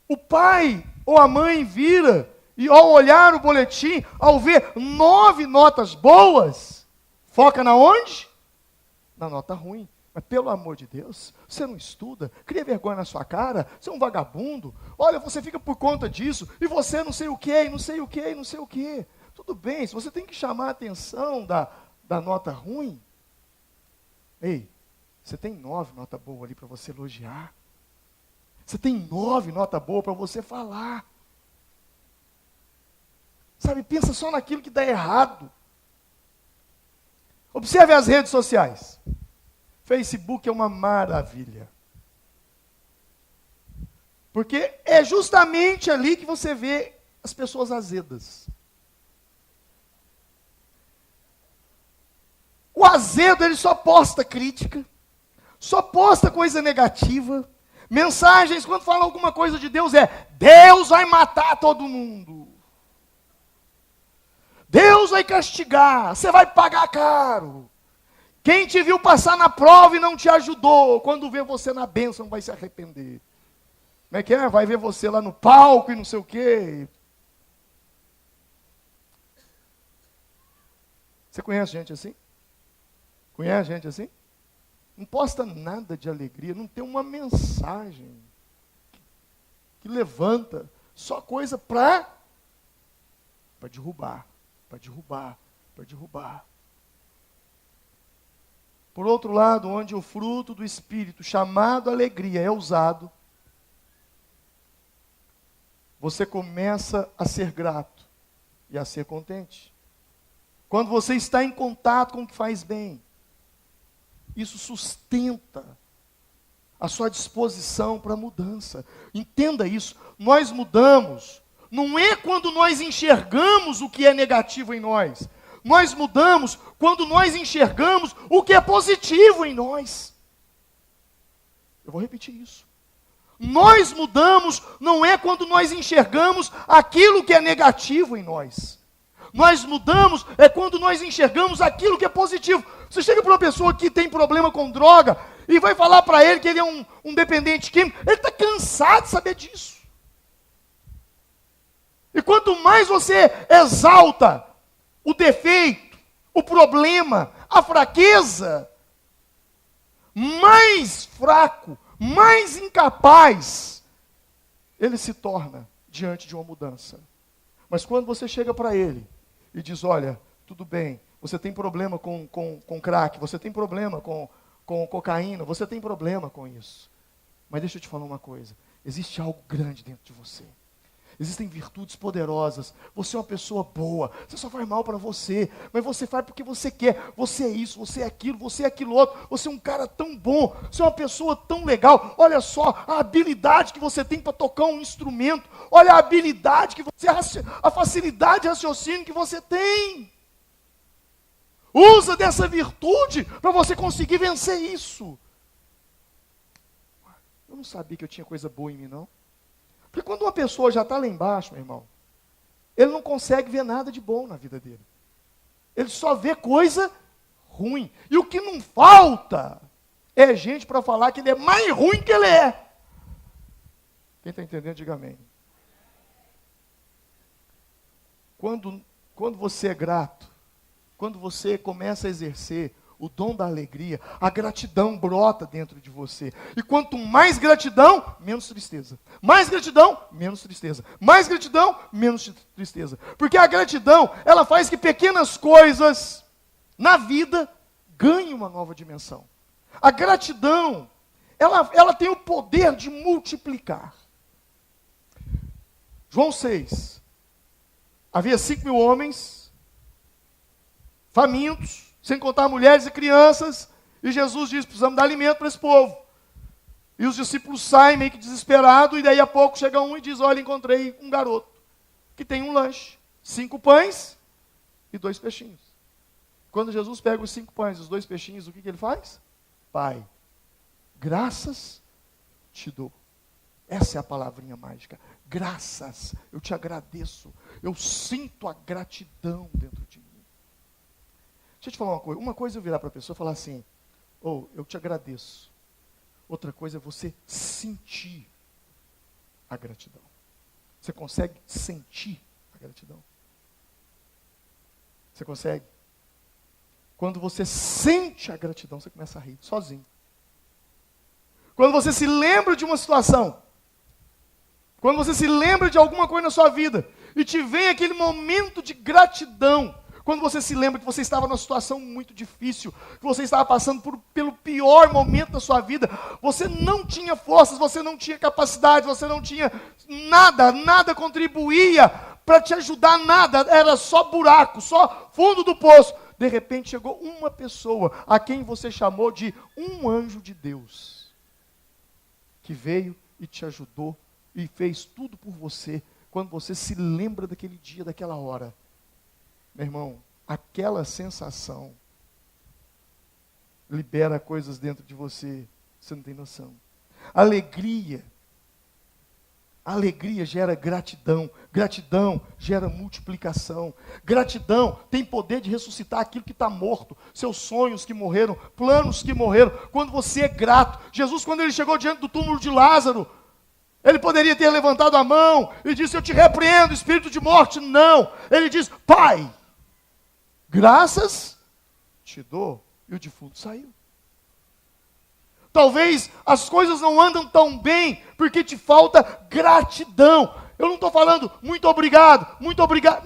Speaker 1: o pai ou a mãe vira e ao olhar o boletim, ao ver 9 notas boas, foca na onde? Na nota ruim. Mas pelo amor de Deus, você não estuda, cria vergonha na sua cara, você é um vagabundo, olha, você fica por conta disso, e você não sei o que, não sei o que, não sei o que. Tudo bem, se você tem que chamar a atenção da nota ruim, ei, você tem 9 nota boa ali para você elogiar. Você tem 9 nota boa para você falar. Sabe, pensa só naquilo que dá errado. Observe as redes sociais. Facebook é uma maravilha. Porque é justamente ali que você vê as pessoas azedas. O azedo, ele só posta crítica, só posta coisa negativa. Mensagens, quando falam alguma coisa de Deus, Deus vai matar todo mundo. Deus vai castigar, você vai pagar caro. Quem te viu passar na prova e não te ajudou, quando vê você na bênção vai se arrepender. Como é que é? Vai ver você lá no palco e não sei o quê. Você conhece gente assim? Conhece gente assim? Não posta nada de alegria, não tem uma mensagem que levanta, só coisa para derrubar, para derrubar, para derrubar. Por outro lado, onde o fruto do Espírito, chamado alegria, é usado, você começa a ser grato e a ser contente. Quando você está em contato com o que faz bem, isso sustenta a sua disposição para a mudança. Entenda isso. Nós mudamos, não é quando nós enxergamos o que é negativo em nós. Nós mudamos quando nós enxergamos o que é positivo em nós. Eu vou repetir isso. Nós mudamos não é quando nós enxergamos aquilo que é negativo em nós. Nós mudamos é quando nós enxergamos aquilo que é positivo. Você chega para uma pessoa que tem problema com droga e vai falar para ele que ele é um dependente químico, ele está cansado de saber disso. E quanto mais você exalta o defeito, o problema, a fraqueza, mais fraco, mais incapaz ele se torna diante de uma mudança. Mas quando você chega para ele e diz, olha, tudo bem, você tem problema com crack, você tem problema com cocaína, você tem problema com isso. Mas deixa eu te falar uma coisa, existe algo grande dentro de você. Existem virtudes poderosas. Você é uma pessoa boa. Você só faz mal para você. Mas você faz porque você quer. Você é isso, você é aquilo, você é aquilo outro. Você é um cara tão bom. Você é uma pessoa tão legal. Olha só a habilidade que você tem para tocar um instrumento. Olha a habilidade que você, a facilidade de raciocínio que você tem. Usa dessa virtude para você conseguir vencer isso. Eu não sabia que eu tinha coisa boa em mim, não. Porque quando uma pessoa já está lá embaixo, meu irmão, ele não consegue ver nada de bom na vida dele. Ele só vê coisa ruim. E o que não falta é gente para falar que ele é mais ruim que ele é. Quem está entendendo, diga amém. Quando você é grato, quando você começa a exercer o dom da alegria, a gratidão brota dentro de você. E quanto mais gratidão, menos tristeza. Mais gratidão, menos tristeza. Mais gratidão, menos tristeza. Porque a gratidão, ela faz que pequenas coisas na vida ganhem uma nova dimensão. A gratidão, ela tem o poder de multiplicar. João 6. Havia 5.000 homens, famintos, sem contar mulheres e crianças, e Jesus diz, precisamos dar alimento para esse povo. E os discípulos saem meio que desesperados, e daí a pouco chega um e diz, olha, encontrei um garoto, que tem um lanche, 5 pães e 2 peixinhos. Quando Jesus pega os 5 pães e os 2 peixinhos, o que ele faz? Pai, graças te dou. Essa é a palavrinha mágica. Graças, eu te agradeço. Eu sinto a gratidão dentro de mim. Deixa eu te falar uma coisa. Uma coisa é eu virar para a pessoa e falar assim, eu te agradeço. Outra coisa é você sentir a gratidão. Você consegue sentir a gratidão? Você consegue? Quando você sente a gratidão, você começa a rir, sozinho. Quando você se lembra de uma situação, quando você se lembra de alguma coisa na sua vida, e te vem aquele momento de gratidão, quando você se lembra que você estava numa situação muito difícil, que você estava passando pelo pior momento da sua vida, você não tinha forças, você não tinha capacidade, você não tinha nada contribuía para te ajudar, nada, era só buraco, só fundo do poço. De repente chegou uma pessoa, a quem você chamou de um anjo de Deus, que veio e te ajudou, e fez tudo por você, quando você se lembra daquele dia, daquela hora. Meu irmão, aquela sensação libera coisas dentro de você, você não tem noção. Alegria gera gratidão, gratidão gera multiplicação, gratidão tem poder de ressuscitar aquilo que está morto, seus sonhos que morreram, planos que morreram, quando você é grato. Jesus, quando ele chegou diante do túmulo de Lázaro, ele poderia ter levantado a mão e disse, eu te repreendo, espírito de morte. Não, ele diz, Pai, graças te dou. E o defunto saiu. Talvez as coisas não andam tão bem, porque te falta gratidão. Eu não estou falando, muito obrigado. Não,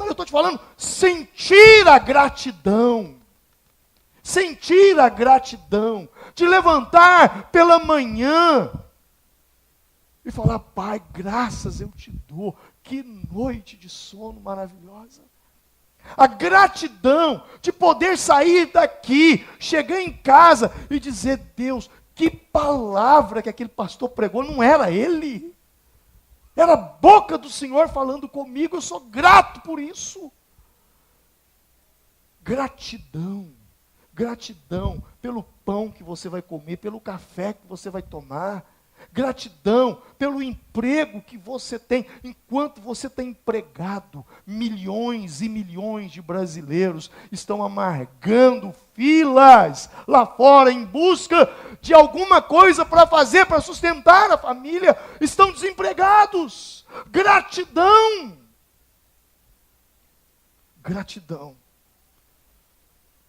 Speaker 1: eu estou te falando, sentir a gratidão. Sentir a gratidão. Te levantar pela manhã e falar, Pai, graças eu te dou. Que noite de sono maravilhosa. A gratidão de poder sair daqui, chegar em casa e dizer, Deus, que palavra que aquele pastor pregou, não era ele. Era a boca do Senhor falando comigo, eu sou grato por isso. Gratidão. Gratidão pelo pão que você vai comer, pelo café que você vai tomar. Gratidão pelo emprego que você tem. Enquanto você está empregado, milhões e milhões de brasileiros estão amargando filas lá fora em busca de alguma coisa para fazer, para sustentar a família. Estão desempregados. Gratidão. Gratidão.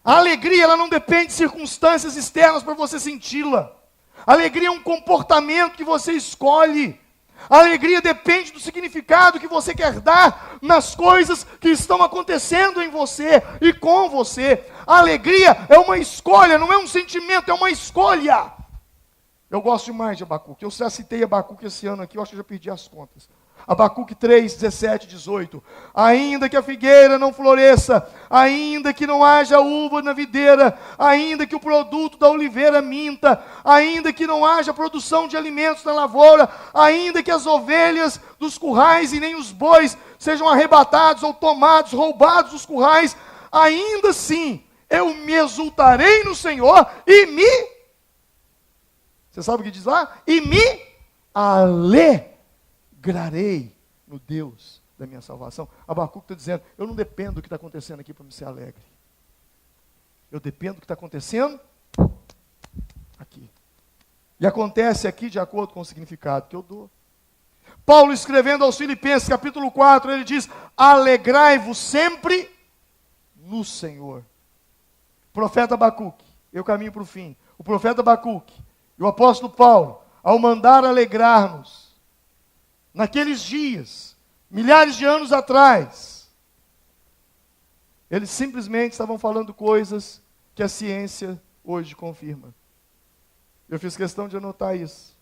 Speaker 1: A alegria, ela não depende de circunstâncias externas para você senti-la. A alegria é um comportamento que você escolhe. A alegria depende do significado que você quer dar nas coisas que estão acontecendo em você e com você. A alegria é uma escolha, não é um sentimento, é uma escolha. Eu gosto demais de Abacuque. Eu já citei Abacuque esse ano aqui, eu acho que eu já perdi as contas. Abacuque 3, 17, 18. Ainda que a figueira não floresça, ainda que não haja uva na videira, ainda que o produto da oliveira minta, ainda que não haja produção de alimentos na lavoura, ainda que as ovelhas dos currais e nem os bois sejam arrebatados ou tomados, roubados dos currais, ainda assim eu me exultarei no Senhor e me... Você sabe o que diz lá? E me alegrarei no Deus da minha salvação. Abacuque está dizendo, eu não dependo do que está acontecendo aqui para me ser alegre. Eu dependo do que está acontecendo aqui. E acontece aqui de acordo com o significado que eu dou. Paulo escrevendo aos Filipenses, capítulo 4, ele diz, alegrai-vos sempre no Senhor. Profeta Abacuque, eu caminho para o fim. O profeta Abacuque e o apóstolo Paulo, ao mandar alegrar-nos, naqueles dias, milhares de anos atrás, eles simplesmente estavam falando coisas que a ciência hoje confirma. Eu fiz questão de anotar isso.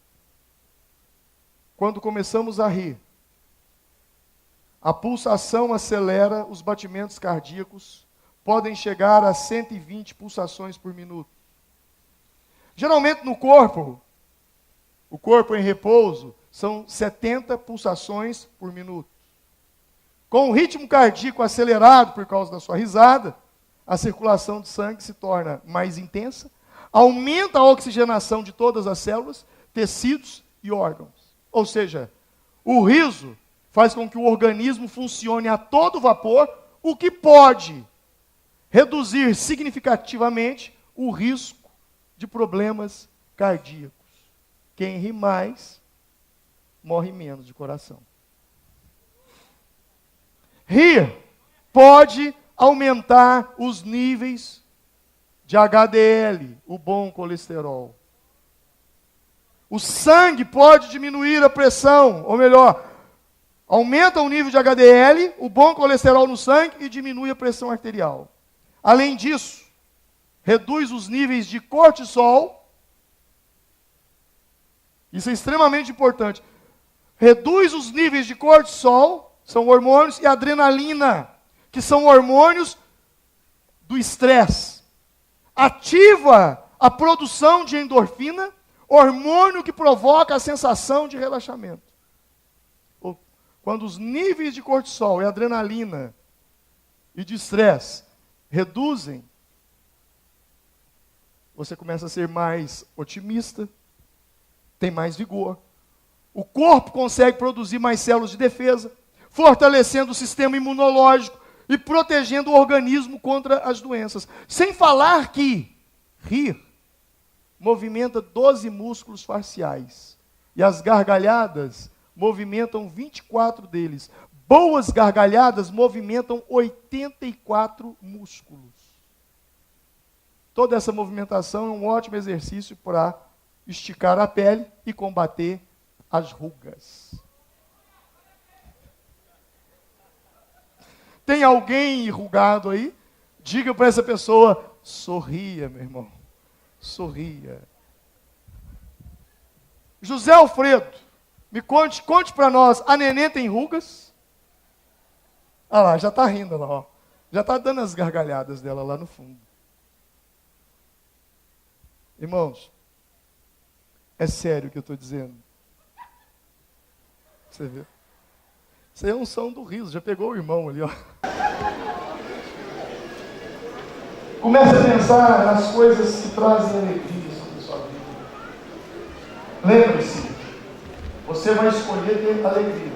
Speaker 1: Quando começamos a rir, a pulsação acelera, os batimentos cardíacos podem chegar a 120 pulsações por minuto. Geralmente no corpo, o corpo em repouso, são 70 pulsações por minuto. Com o ritmo cardíaco acelerado por causa da sua risada, a circulação de sangue se torna mais intensa, aumenta a oxigenação de todas as células, tecidos e órgãos. Ou seja, o riso faz com que o organismo funcione a todo vapor, o que pode reduzir significativamente o risco de problemas cardíacos. Quem ri mais, morre menos de coração. Rir pode aumentar os níveis de HDL, o bom colesterol. O sangue pode diminuir a pressão, ou melhor, aumenta o nível de HDL, o bom colesterol no sangue e diminui a pressão arterial. Além disso, reduz os níveis de cortisol. Isso é extremamente importante. Reduz os níveis de cortisol, são hormônios, e adrenalina, que são hormônios do estresse. Ativa a produção de endorfina, hormônio que provoca a sensação de relaxamento. Quando os níveis de cortisol e adrenalina e de estresse reduzem, você começa a ser mais otimista, tem mais vigor. O corpo consegue produzir mais células de defesa, fortalecendo o sistema imunológico e protegendo o organismo contra as doenças. Sem falar que rir movimenta 12 músculos faciais. E as gargalhadas movimentam 24 deles. Boas gargalhadas movimentam 84 músculos. Toda essa movimentação é um ótimo exercício para esticar a pele e combater as rugas. Tem alguém enrugado aí? Diga para essa pessoa, sorria, meu irmão. Sorria. José Alfredo, me conte para nós, a neném tem rugas? Ah lá, já está rindo lá, ó. Já está dando as gargalhadas dela lá no fundo. Irmãos, é sério o que eu estou dizendo. Você vê? Isso aí é um som do riso, já pegou o irmão ali, ó. Comece a pensar nas coisas que trazem alegria sobre a sua vida. Lembre-se, você vai escolher ter alegria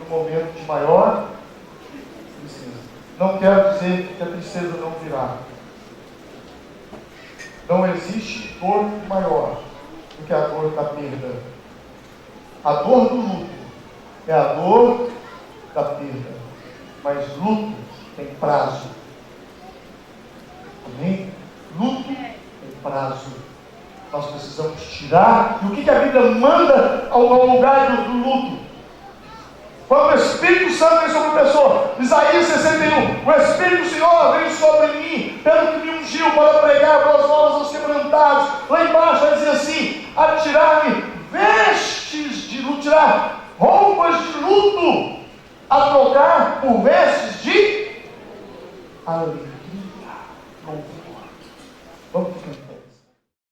Speaker 1: no momento de maior tristeza. Não quero dizer que a tristeza não virá. Não existe dor maior do que a dor da perda. A dor do luto é a dor da perda. Mas luto tem prazo. Amém? Luto tem prazo. Nós precisamos tirar. E o que a Bíblia manda ao lugar do luto? Quando o Espírito Santo vem sobre a pessoa, Isaías 61, o Espírito do Senhor veio sobre mim, pelo que me ungiu para pregar boas novas aos quebrantados. Lá embaixo vai dizer assim: a tirar-me vestes de luto, tirar roupas de luto, a trocar por vestes de alegria.